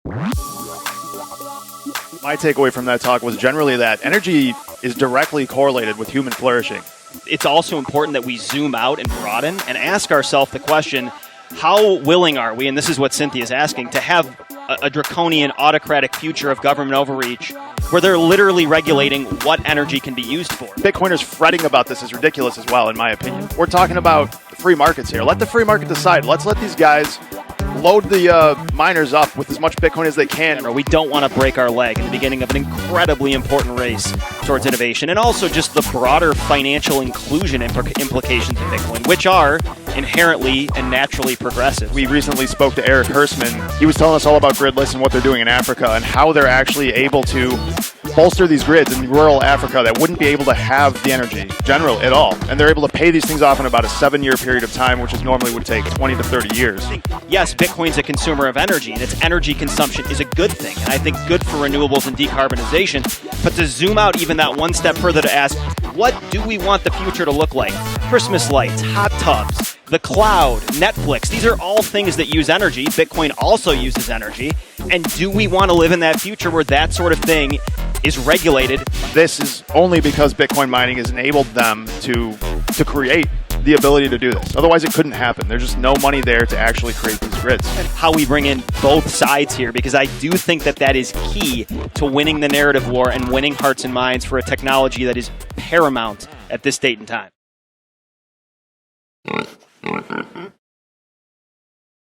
My takeaway from that talk was generally that energy is directly correlated with human flourishing. It's also important that we zoom out and broaden and ask ourselves the question, how willing are we, and this is what Cynthia is asking, to have a draconian autocratic future of government overreach where they're literally regulating what energy can be used for? Bitcoiners fretting about this is ridiculous as well, in my opinion. We're talking about free markets here. Let the free market decide. Let's let these guys load the miners up with as much Bitcoin as they can. We don't want to break our leg in the beginning of an incredibly important race towards innovation, and also just the broader financial inclusion implications of Bitcoin, which are inherently and naturally progressive. We recently spoke to Eric Hirschman. He was telling us all about gridless and what they're doing in Africa and how they're actually able to bolster these grids in rural Africa that wouldn't be able to have the energy general at all. And they're able to pay these things off in about a 7-year period of time, which is normally would take 20 to 30 years. Yes, Bitcoin's a consumer of energy, and its energy consumption is a good thing, and I think good for renewables and decarbonization. But to zoom out even that one step further to ask, what do we want the future to look like? Christmas lights, hot tubs, the cloud, Netflix, these are all things that use energy. Bitcoin also uses energy. And do we want to live in that future where that sort of thing is regulated? This is only because Bitcoin mining has enabled them to create the ability to do this. Otherwise, it couldn't happen. There's just no money there to actually create these grids. How we bring in both sides here, because I do think that that is key to winning the narrative war and winning hearts and minds for a technology that is paramount at this date and time.